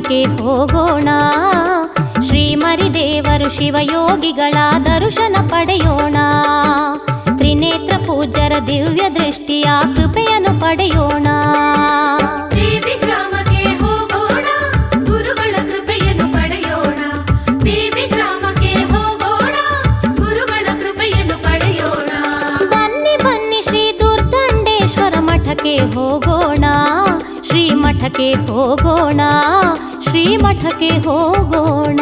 ಶ್ರೀಮಠಕ್ಕೆ ಹೋಗೋಣ. ಶ್ರೀಮರಿದೇವರು ಶಿವಯೋಗಿಗಳ ದರ್ಶನ ಪಡೆಯೋಣ. ತ್ರಿನೇತ್ರ ಪೂಜ್ಯರ ದಿವ್ಯ ದೃಷ್ಟಿಯ ಕೃಪೆಯನ್ನು ಪಡೆಯೋಣ. ಬೇಬಿ ಗ್ರಾಮಕ್ಕೆ ಹೋಗೋಣ, ಗುರುಗಳ ಕೃಪೆಯನ್ನು ಪಡೆಯೋಣ. ಬೇಬಿ ಗ್ರಾಮಕ್ಕೆ ಹೋಗೋಣ, ಗುರುಗಳ ಕೃಪೆಯನ್ನು ಪಡೆಯೋಣ. ಬನ್ನಿ ಬನ್ನಿ ಶ್ರೀ ದುರ್ದಂಡೇಶ್ವರ ಮಠಕ್ಕೆ ಹೋಗೋಣ. ಶ್ರೀಮಠಕ್ಕೆ ಹೋಗೋಣ, ಶ್ರೀಮಠಕ್ಕೆ ಹೋಗೋಣ.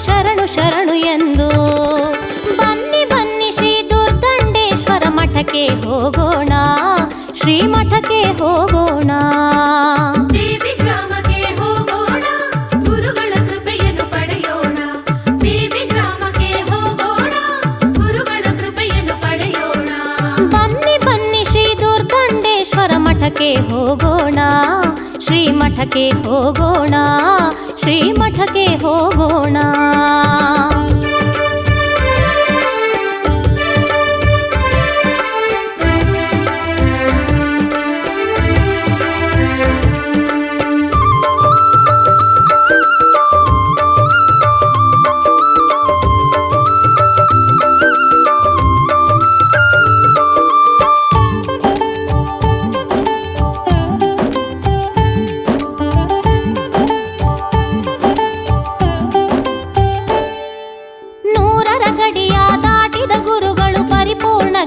ಶರಣು ಶರಣು ಎಂದು ಬನ್ನಿ ಬನ್ನಿ ಶ್ರೀ ದುರ್ದಂಡೇಶ್ವರ ಮಠಕ್ಕೆ ಹೋಗೋಣ. ಶ್ರೀಮಠಕ್ಕೆ ಹೋಗೋಣ. ಬೇಬಿ ಗ್ರಾಮಕ್ಕೆ ಹೋಗೋಣ, ಗುರುಗಳ ಕೃಪೆಯನ್ನು ಪಡೆಯೋಣ. ಬೇಬಿ ಗ್ರಾಮಕ್ಕೆ ಹೋಗೋಣ, ಗುರುಗಳ ಕೃಪೆಯನ್ನು ಪಡೆಯೋಣ. ಬನ್ನಿ ಬನ್ನಿ ಶ್ರೀ ದುರ್ದಂಡೇಶ್ವರ ಮಠಕ್ಕೆ ಹೋಗೋಣ. ಶ್ರೀಮಠಕ್ಕೆ ಹೋಗೋಣ. ಶ್ರೀಮಠಕ್ಕೆ ಹೋಗೋಣ.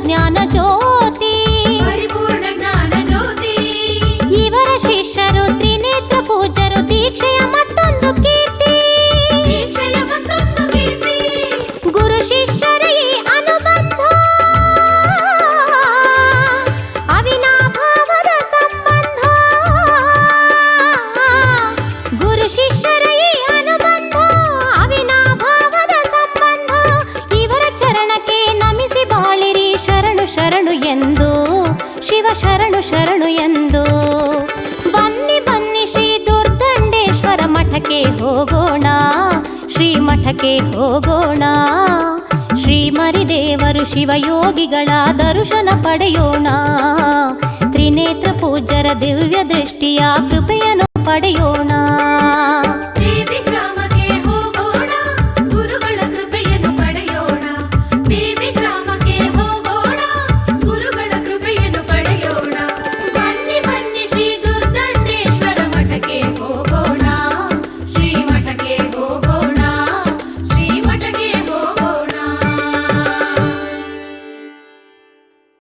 ಜ್ಞಾನ ಜ್ಯೋತಿ, ಪರಿಪೂರ್ಣ ಜ್ಞಾನ ಜ್ಯೋತಿ. ಇವರ ಶಿಷ್ಯರು ತ್ರಿನೇತ್ರ ಪೂಜ್ಯರು, ದೀಕ್ಷೆಯ ಮತ್ತೊಂದು ಕೀರ್ತಿ. ದೀಕ್ಷೆಯ ಮತ್ತೊಂದು ಕೀರ್ತಿ. ಗುರು ಶಿಷ್ಯರ ಈ ಅನುಬಂಧ ಅವಿನಾಭಾವದ ಸಂಬಂಧ. ಗುರು ಶಿಷ್ಯರ ಈ ಅನುಬಂಧ ಅವಿನಾಭಾವದ ಸಂಬಂಧ. ಇವರ ಚರಣಕ್ಕೆ ನಮಿಸಿ ಬಾಳಿರಿ ಶರಣು ಶರಣು ಎಂದು, ಶಿವ ಶರಣು ಶರಣು ಎಂದು. ಬನ್ನಿ ಬನ್ನಿ ಶ್ರೀ ದುರ್ದಂಡೇಶ್ವರ ಮಠಕ್ಕೆ ಹೋಗೋಣ. ಶ್ರೀಮಠಕ್ಕೆ ಹೋಗೋಣ. ಶ್ರೀಮರಿದೇವರು ಶಿವಯೋಗಿಗಳ ದರ್ಶನ ಪಡೆಯೋಣ. ತ್ರಿನೇತ್ರ ಪೂಜ್ಯರ ದಿವ್ಯ ದೃಷ್ಟಿಯ ಕೃಪೆಯನ್ನು ಪಡೆಯೋಣ.